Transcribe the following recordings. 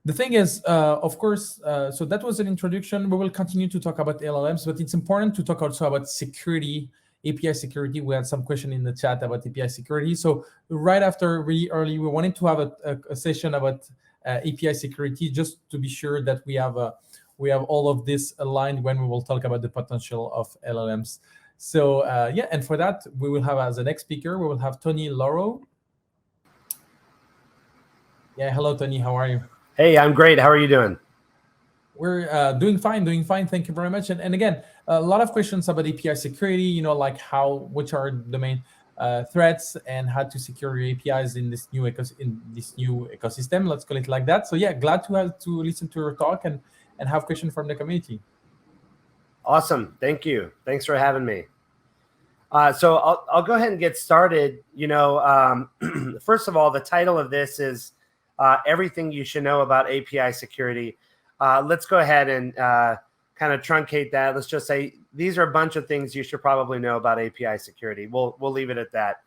The thing is, of course, so that was an introduction. We will continue to talk about LLMs, but it's important to talk also about security, API security. We had some question in the chat about API security. So right after, really early, we wanted to have a session about API security, just to be sure that we have all of this aligned when we will talk about the potential of LLMs. So yeah, and for that, we will have as the next speaker, we will have Tony Lauro. Yeah, hello, Tony. How are you? Hey, I'm great. How are you doing? We're doing fine, doing fine. Thank you very much. And again, a lot of questions about API security, like which are the main threats and how to secure your APIs in this new ecosystem. Let's call it like that. So yeah, glad to listen to your talk and have questions from the community. Awesome. Thank you. Thanks for having me. So I'll go ahead and get started. First of all, the title of this is everything you should know about API security. Let's go ahead and kind of truncate that. Let's just say these are a bunch of things you should probably know about API security. We'll leave it at that.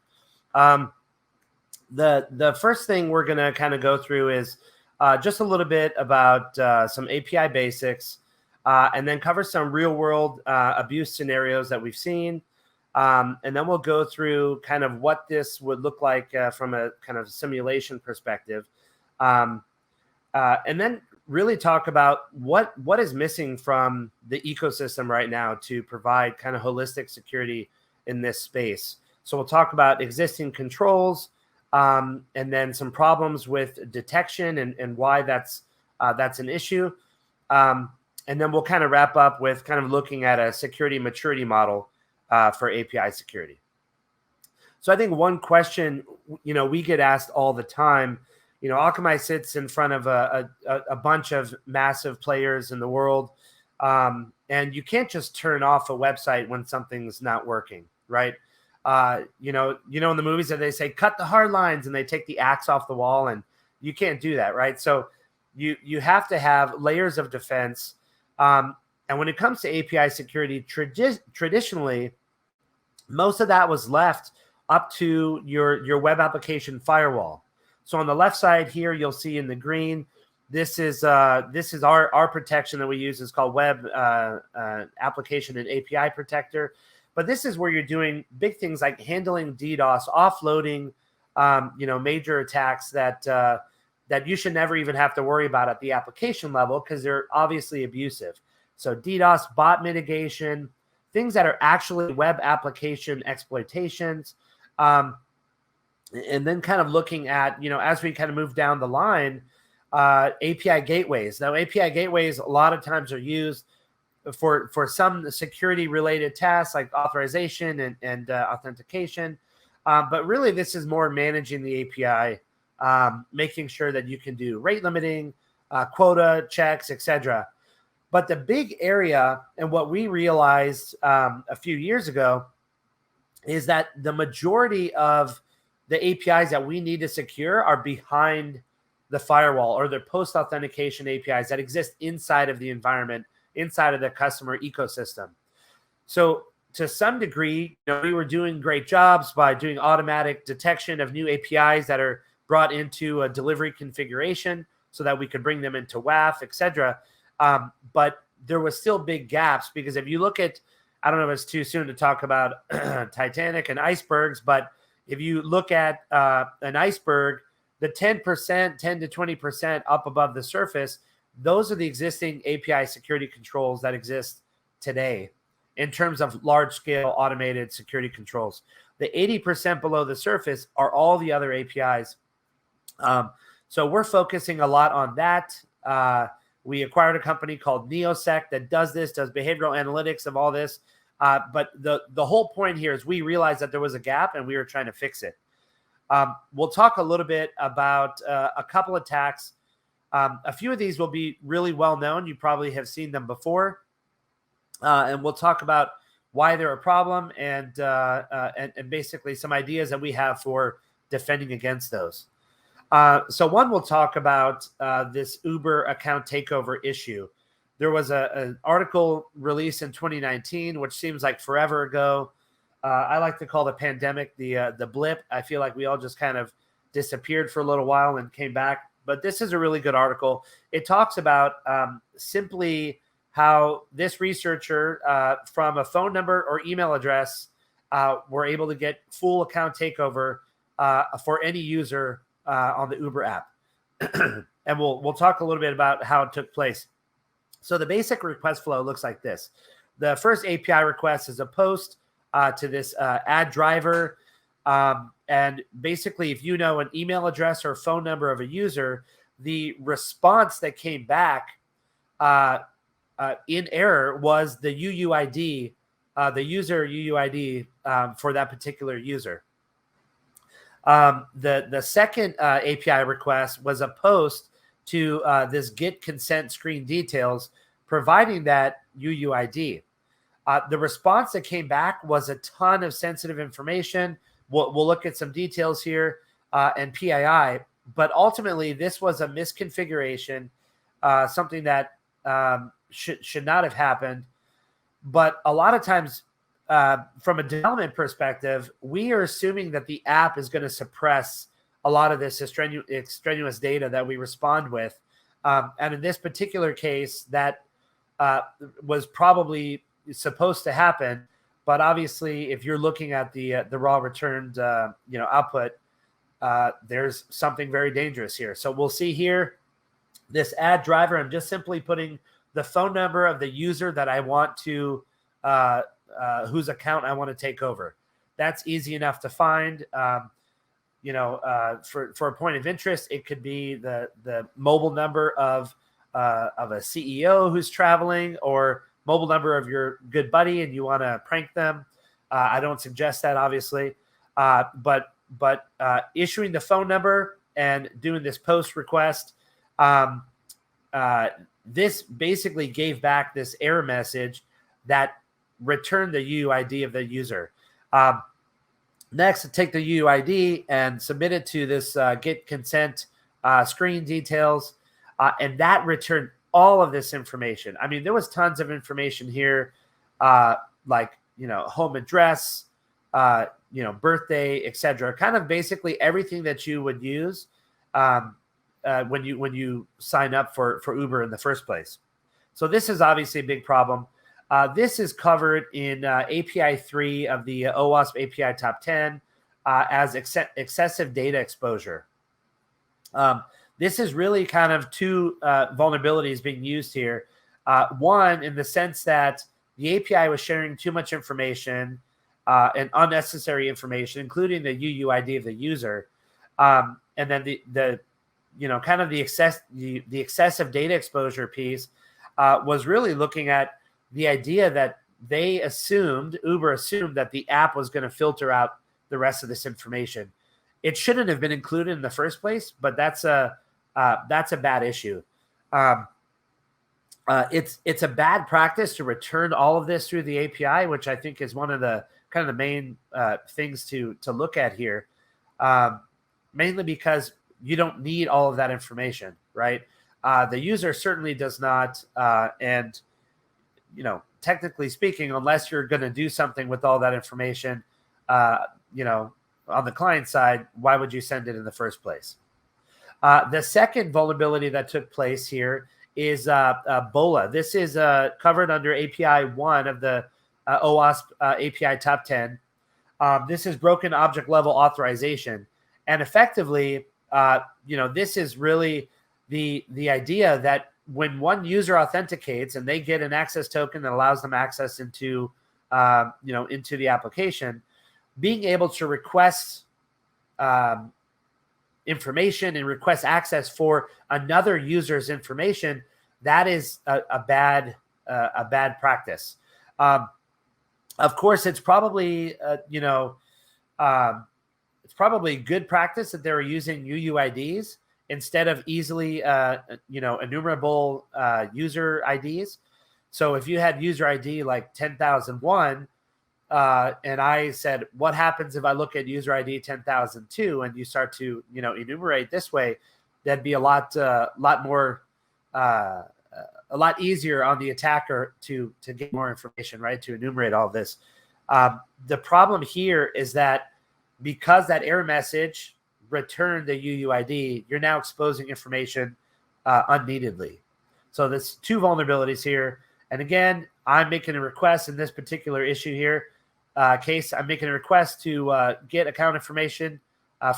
The first thing we're going to kind of go through is just a little bit about some API basics, and then cover some real world abuse scenarios that we've seen. And then we'll go through kind of what this would look like from a kind of simulation perspective. And then really talk about what is missing from the ecosystem right now to provide kind of holistic security in this space. So we'll talk about existing controls, and then some problems with detection and why that's an issue. And then we'll kind of wrap up with kind of looking at a security maturity model for API security. So I think one question, we get asked all the time, Akamai sits in front of a bunch of massive players in the world, and you can't just turn off a website when something's not working, right? In the movies that they say, cut the hard lines, and they take the axe off the wall, and you can't do that, right? So you have to have layers of defense. And when it comes to API security, traditionally, most of that was left up to your web application firewall. So on the left side here, you'll see in the green, this is our protection that we use. Is called Web Application and API Protector. But this is where you're doing big things like handling DDoS, offloading, major attacks that you should never even have to worry about at the application level because they're obviously abusive. So DDoS, bot mitigation, things that are actually web application exploitations. And then kind of looking at, as we kind of move down the line, API gateways. Now, API gateways a lot of times are used for some security-related tasks like authorization and authentication. But really, this is more managing the API, making sure that you can do rate limiting, quota checks, etc. But the big area, and what we realized a few years ago, is that the majority of the APIs that we need to secure are behind the firewall, or they're post-authentication APIs that exist inside of the environment, inside of the customer ecosystem. So to some degree, we were doing great jobs by doing automatic detection of new APIs that are brought into a delivery configuration so that we could bring them into WAF, etc. But there was still big gaps, because if you look at, I don't know if it's too soon to talk about Titanic and icebergs, but if you look at an iceberg, the 10% to 20% up above the surface, those are the existing API security controls that exist today in terms of large-scale automated security controls. The 80% below the surface are all the other APIs. So we're focusing a lot on that. We acquired a company called Neosec that does behavioral analytics of all this. But the whole point here is we realized that there was a gap and we were trying to fix it. We'll talk a little bit about a couple attacks. A few of these will be really well known. You probably have seen them before. And we'll talk about why they're a problem and basically some ideas that we have for defending against those. So one, we'll talk about this Uber account takeover issue. There was an article released in 2019, which seems like forever ago. I like to call the pandemic the blip. I feel like we all just kind of disappeared for a little while and came back. but this is a really good article. It talks about simply how this researcher from a phone number or email address were able to get full account takeover for any user on the Uber app. And we'll talk a little bit about how it took place. So the basic request flow looks like this. The first API request is a post to this add driver. And basically, if you know an email address or phone number of a user, the response that came back in error was the UUID, the user UUID for that particular user. The second API request was a post to this get consent screen details, providing that UUID. The response that came back was a ton of sensitive information. We'll look at some details here and PII, but ultimately this was a misconfiguration, something that should not have happened. But a lot of times, from a development perspective, we are assuming that the app is going to suppress a lot of this extraneous data that we respond with. And in this particular case, that was probably supposed to happen. But obviously, if you're looking at the raw returned output, there's something very dangerous here. So we'll see here this add driver. I'm just simply putting the phone number of the user that I want to whose account I want to take over. That's easy enough to find. For a point of interest, it could be the mobile number of a CEO who's traveling, or mobile number of your good buddy and you want to prank them. I don't suggest that, obviously, but issuing the phone number and doing this post request, this basically gave back this error message that returned the UUID of the user. Next, take the UUID and submit it to this get consent screen details, and that returned all of this information. I mean, there was tons of information here, like home address, birthday, etc. Kind of basically everything that you would use when you sign up for Uber in the first place. So this is obviously a big problem. This is covered in API 3 of the OWASP API Top 10 as excessive data exposure. This is really kind of two vulnerabilities being used here. One, in the sense that the API was sharing too much information and unnecessary information, including the UUID of the user, and then the excessive data exposure piece was really looking at the idea that Uber assumed that the app was going to filter out the rest of this information. It shouldn't have been included in the first place, but that's a bad issue. It's a bad practice to return all of this through the API, which I think is one of the kind of the main things to look at here, mainly because you don't need all of that information, right? The user certainly does not, and technically speaking, unless you're going to do something with all that information, on the client side, why would you send it in the first place? The second vulnerability that took place here is BOLA. This is covered under API 1 of the OWASP API Top 10. This is broken object level authorization. And effectively, this is really the idea that when one user authenticates and they get an access token that allows them access into the application, being able to request information and request access for another user's information, that is a bad practice. Of course, it's probably good practice that they were using UUIDs instead of easily enumerable user IDs. So if you had user ID like 10,001, and I said, what happens if I look at user ID 10,002 and you start to, enumerate this way, that'd be a lot easier on the attacker to get more information, right? To enumerate all this. The problem here is that because that error message return the UUID, you're now exposing information unneededly. So there's two vulnerabilities here. And again, I'm making a request in this particular issue here. Case, I'm making a request to get account information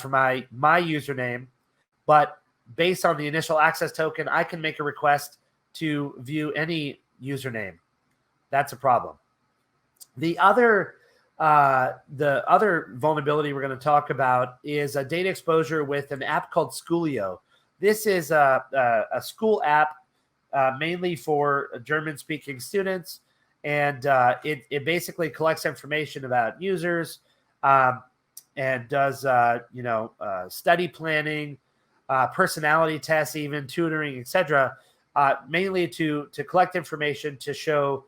for my username, but based on the initial access token, I can make a request to view any username. That's a problem. The other vulnerability we're going to talk about is a data exposure with an app called Schooly. This is a school app mainly for German-speaking students, and it basically collects information about users and does study planning, personality tests, even tutoring, etc. Mainly to collect information to show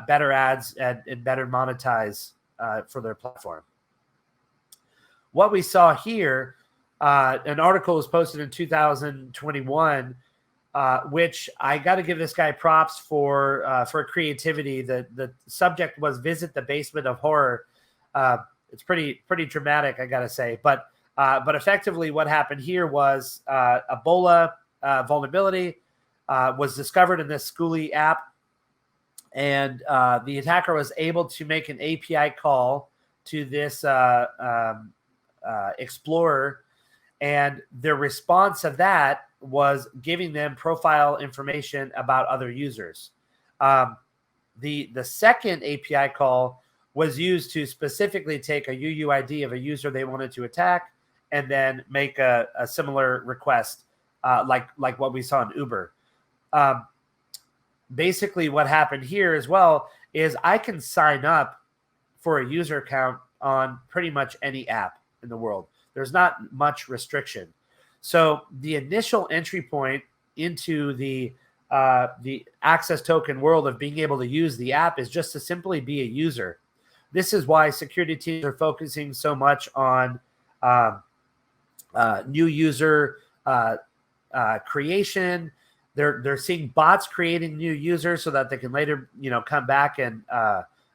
better ads and better monetize for their platform. What we saw here, an article was posted in 2021, which I got to give this guy props for creativity. The subject was "Visit the Basement of Horror." It's pretty dramatic, I got to say. But effectively, what happened here was Ebola vulnerability was discovered in this Schooly app. And the attacker was able to make an API call to this Explorer, and the response of that was giving them profile information about other users. The second API call was used to specifically take a UUID of a user they wanted to attack, and then make a similar request, like what we saw in Uber. Basically, what happened here as well is I can sign up for a user account on pretty much any app in the world. There's not much restriction. So the initial entry point into the access token world of being able to use the app is just to simply be a user. This is why security teams are focusing so much on new user creation. They're seeing bots creating new users so that they can later, come back and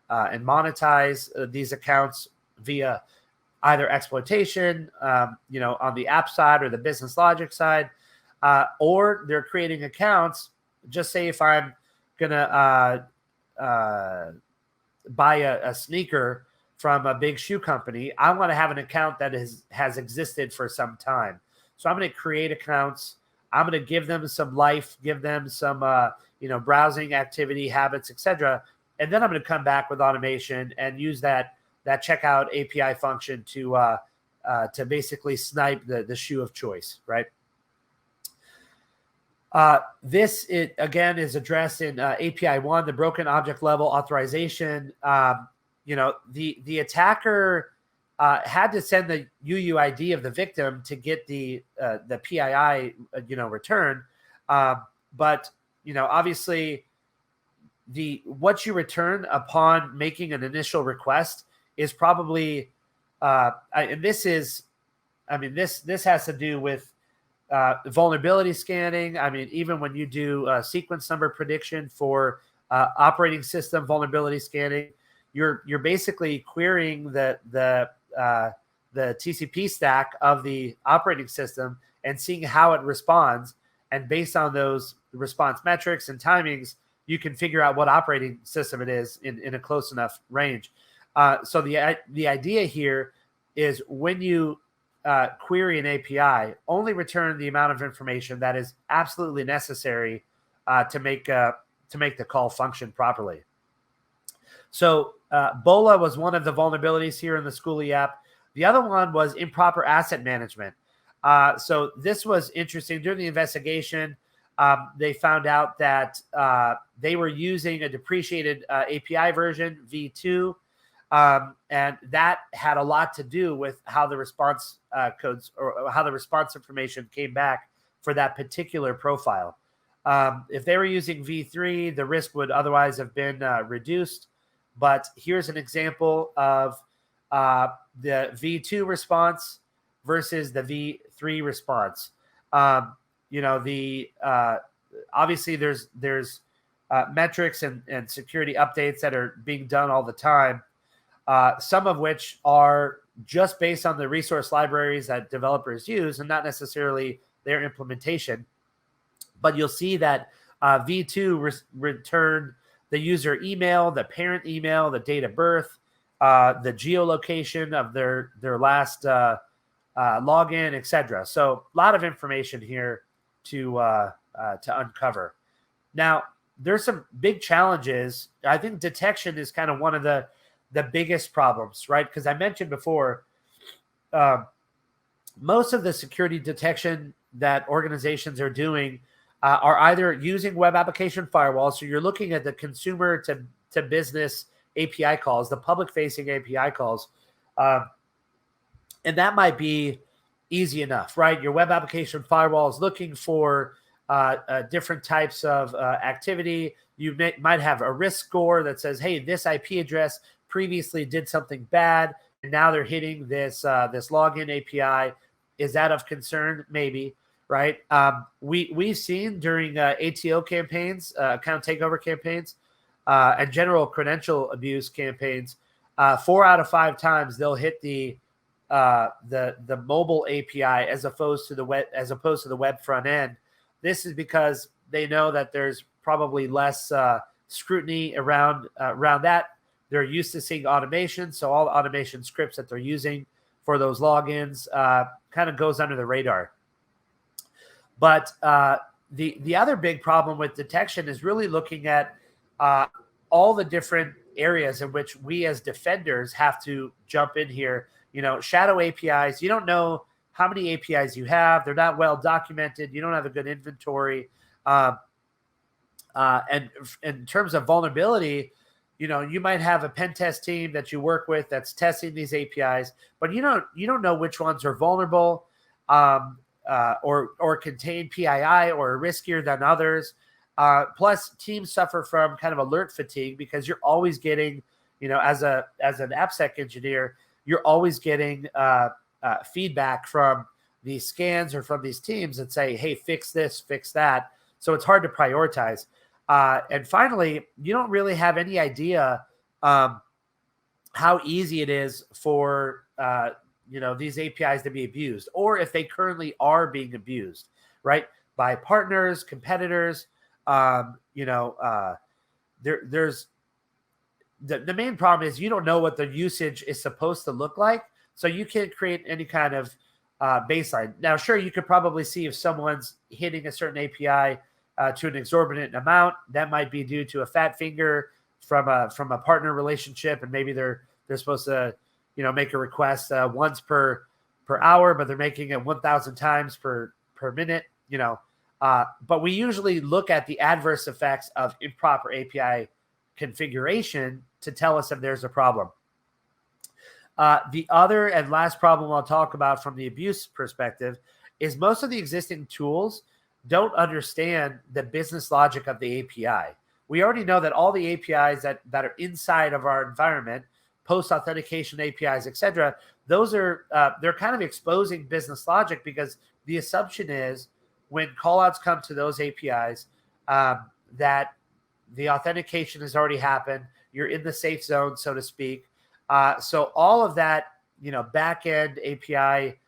monetize these accounts via either exploitation, on the app side or the business logic side, or they're creating accounts. Just say if I'm gonna buy a sneaker from a big shoe company, I want to have an account that has existed for some time. So I'm going to create accounts. I'm going to give them some life, give them some, browsing activity habits, etc. And then I'm going to come back with automation and use that checkout API function to basically snipe the shoe of choice, right? This again is addressed in API 1, the broken object level authorization. The attacker had to send the UUID of the victim to get the PII, return. But obviously, what you return upon making an initial request is probably, and this has to do with vulnerability scanning. I mean, even when you do sequence number prediction for operating system vulnerability scanning, you're basically querying the TCP stack of the operating system and seeing how it responds. And based on those response metrics and timings, you can figure out what operating system it is in a close enough range. So the idea here is when you query an API, only return the amount of information that is absolutely necessary to make the call function properly. So Bola was one of the vulnerabilities here in the Schooly app. The other one was improper asset management. So this was interesting. During the investigation, they found out that they were using a depreciated API version, V2, and that had a lot to do with how the response codes or how the response information came back for that particular profile. If they were using V3, the risk would otherwise have been reduced. But here's an example of the V2 response versus the V3 response. Obviously there's metrics and security updates that are being done all the time. Some of which are just based on the resource libraries that developers use and not necessarily their implementation. But you'll see that V2 returned the user email, the parent email, the date of birth, the geolocation of their last login, etc. So a lot of information here to uncover. Now, there's some big challenges. I think detection is kind of one of the biggest problems, right? Because I mentioned before, most of the security detection that organizations are doing are either using web application firewalls. So you're looking at the consumer to business API calls, the public facing API calls. And that might be easy enough, right? Your web application firewall is looking for different types of activity. You might have a risk score that says, hey, this IP address previously did something bad, and now they're hitting this login API. Is that of concern? Maybe, right? We've seen during ATO campaigns, account takeover campaigns, and general credential abuse campaigns, 4 out of 5 times they'll hit the mobile API as opposed to the web front end. This is because they know that there's probably less scrutiny around that. They're used to seeing automation, so all the automation scripts that they're using for those logins kind of goes under the radar. But the other big problem with detection is really looking at all the different areas in which we as defenders have to jump in here. Shadow APIs, you don't know how many APIs you have. They're not well documented. You don't have a good inventory. And in terms of vulnerability, you might have a pen test team that you work with that's testing these APIs, but you don't know which ones are vulnerable or contain PII or are riskier than others. Plus, teams suffer from kind of alert fatigue because you're always getting, as an AppSec engineer, you're always getting feedback from these scans or from these teams that say, hey, fix this, fix that. So it's hard to prioritize. And finally, you don't really have any idea how easy it is for these APIs to be abused, or if they currently are being abused, right, by partners, competitors. There's the main problem is you don't know what the usage is supposed to look like, so you can't create any kind of baseline. Now, sure, you could probably see if someone's hitting a certain API to an exorbitant amount. That might be due to a fat finger from a partner relationship, and maybe they're supposed to make a request once per hour, but they're making it 1,000 times per minute. But we usually look at the adverse effects of improper API configuration to tell us if there's a problem. The other and last problem I'll talk about from the abuse perspective is most of the existing tools don't understand the business logic of the API. We already know that all the APIs that are inside of our environment, post-authentication APIs, etc., those are they're kind of exposing business logic, because the assumption is when callouts come to those APIs that the authentication has already happened. You're in the safe zone, so to speak. So all of that, back-end API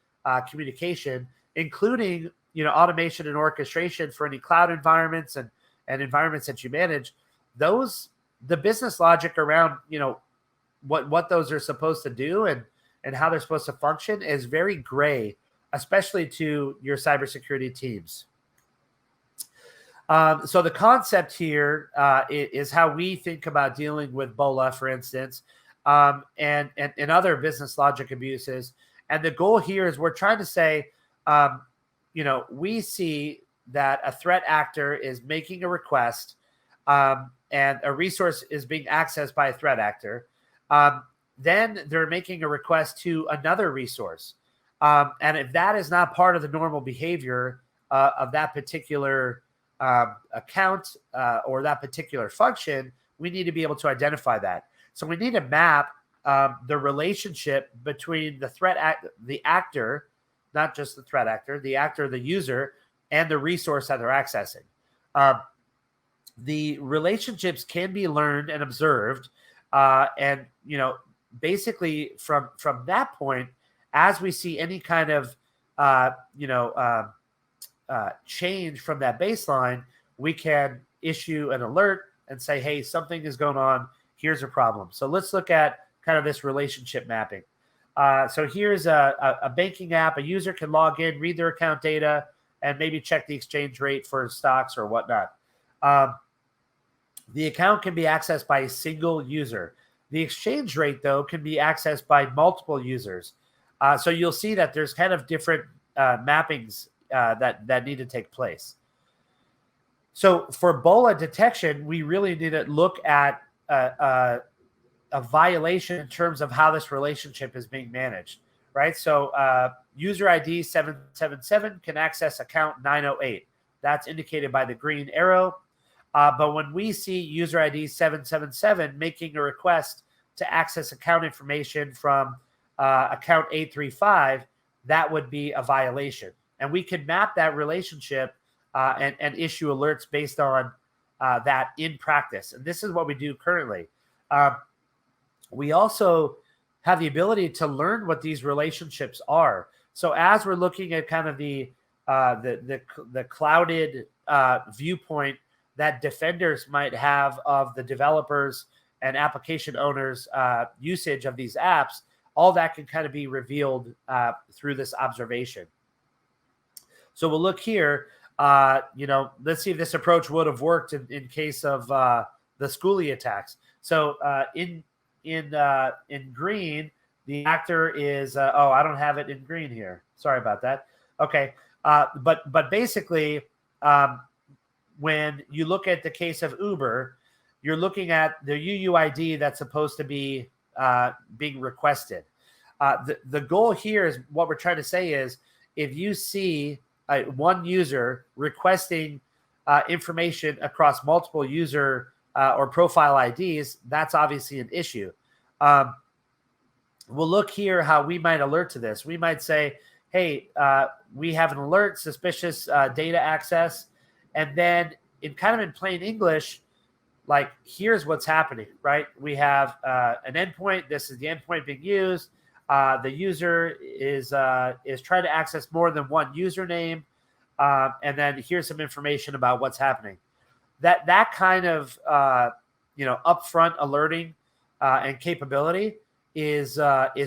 communication, including automation and orchestration for any cloud environments and environments that you manage, the business logic around what those are supposed to do and how they're supposed to function is very gray, especially to your cybersecurity teams. So the concept here is how we think about dealing with BOLA, for instance, and other business logic abuses. And the goal here is we're trying to say, we see that a threat actor is making a request and a resource is being accessed by a threat actor. Then they're making a request to another resource. And if that is not part of the normal behavior of that particular account or that particular function, we need to be able to identify that. So we need to map the relationship between the actor, not just the threat actor, the user, and the resource that they're accessing. The relationships can be learned and observed, and basically from that point, as we see any kind of change from that baseline, we can issue an alert and say, hey, something is going on. Here's a problem. So let's look at kind of this relationship mapping. So here's a banking app. A user can log in, read their account data, and maybe check the exchange rate for stocks or whatnot. The account can be accessed by a single user. The exchange rate, though, can be accessed by multiple users. So you'll see that there's kind of different mappings that need to take place. So for BOLA detection, we really need to look at a violation in terms of how this relationship is being managed, right? So user ID 777 can access account 908. That's indicated by the green arrow. But when we see user ID 777 making a request to access account information from account 835, that would be a violation. And we can map that relationship and issue alerts based on that in practice. And this is what we do currently. We also have the ability to learn what these relationships are. So as we're looking at kind of the clouded viewpoint that defenders might have of the developers and application owners' usage of these apps, all that can kind of be revealed through this observation. So we'll look here. Let's see if this approach would have worked in case of the Schooly attacks. So in green, the actor is. I don't have it in green here. Sorry about that. Okay, but basically, when you look at the case of Uber, you're looking at the UUID that's supposed to be being requested. The goal here is what we're trying to say is if you see one user requesting information across multiple user or profile IDs, that's obviously an issue. We'll look here how we might alert to this. We might say, hey, we have an alert, suspicious data access. And then in plain English, like here's what's happening, right? We have an endpoint. This is the endpoint being used. The user is trying to access more than one username. And then here's some information about what's happening. That kind of upfront alerting and capability is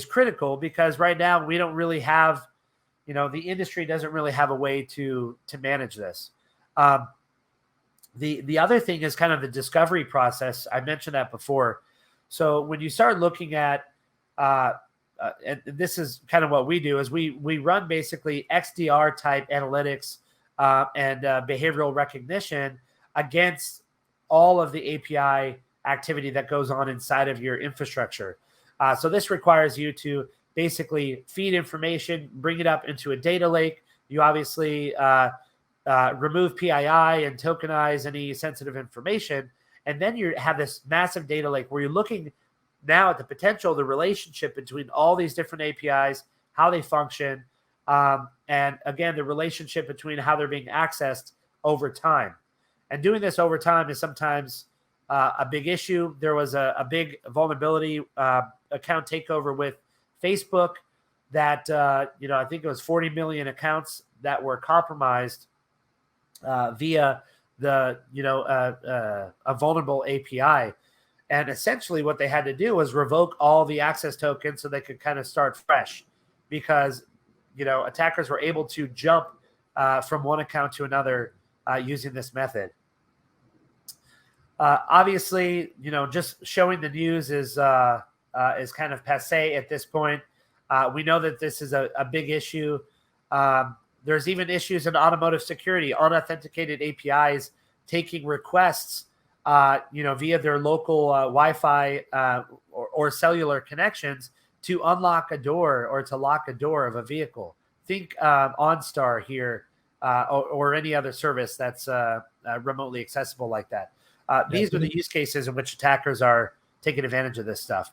critical because right now we don't really have, the industry doesn't really have a way to manage this. The other thing is kind of the discovery process. I mentioned that before. So when you start looking at, and this is kind of what we do, is we run basically XDR type analytics and behavioral recognition against all of the API activity that goes on inside of your infrastructure. So this requires you to basically feed information, bring it up into a data lake. You obviously remove PII and tokenize any sensitive information. And then you have this massive data lake where you're looking now at the potential, the relationship between all these different APIs, how they function, and again, the relationship between how they're being accessed over time. And doing this over time is sometimes a big issue. There was a big vulnerability account takeover with Facebook that, I think it was 40 million accounts that were compromised via a vulnerable API. And essentially what they had to do was revoke all the access tokens so they could kind of start fresh because, attackers were able to jump from one account to another using this method. Obviously, just showing the news is kind of passé at this point. We know that this is a big issue. There's even issues in automotive security, unauthenticated APIs taking requests, via their local Wi-Fi or cellular connections to unlock a door or to lock a door of a vehicle. Think OnStar here or any other service that's remotely accessible like that. These are the use cases in which attackers are taking advantage of this stuff.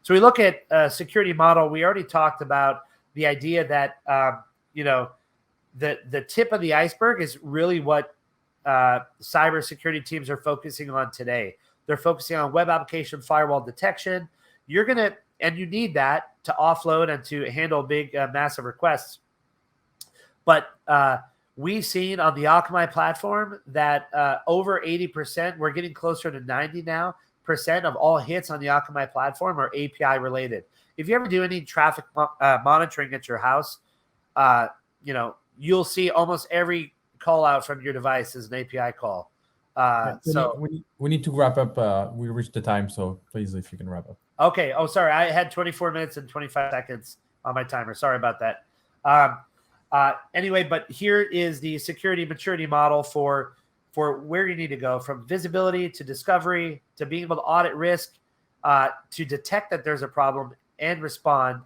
So we look at a security model. We already talked about the idea that, the tip of the iceberg is really what cybersecurity teams are focusing on today. They're focusing on web application firewall detection. You're going to and you need that to offload and to handle big, massive requests. But we've seen on the Akamai platform that over 80%, we're getting closer to 90 now, percent of all hits on the Akamai platform are API related. If you ever do any traffic monitoring at your house, you'll see almost every call out from your device is an API call. So we need to wrap up. We reached the time, so please, if you can wrap up. Okay. Oh, sorry. I had 24 minutes and 25 seconds on my timer. Sorry about that. Anyway, but here is the security maturity model for where you need to go, from visibility to discovery to being able to audit risk, to detect that there's a problem and respond.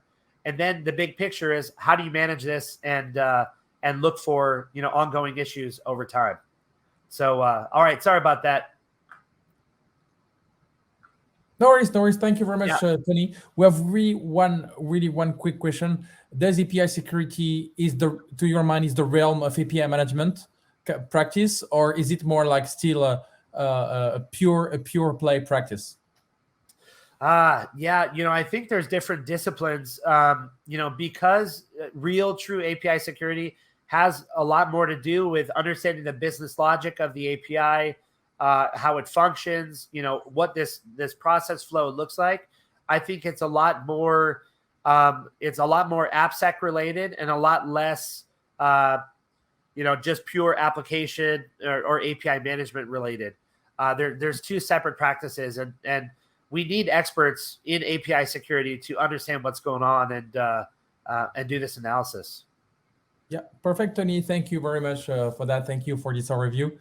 And then the big picture is, how do you manage this and look for ongoing issues over time. So all right, sorry about that. No worries. Thank you very much, Tony. We have really one quick question. Does API security to your mind, is the realm of API management practice, or is it more like still a pure play practice? I think there's different disciplines, because real true API security has a lot more to do with understanding the business logic of the API, how it functions, what this process flow looks like. I think it's a lot more AppSec related and a lot less, just pure application or API management related. There's two separate practices, and we need experts in API security to understand what's going on and do this analysis. Yeah, perfect, Tony. Thank you very much for that. Thank you for this overview.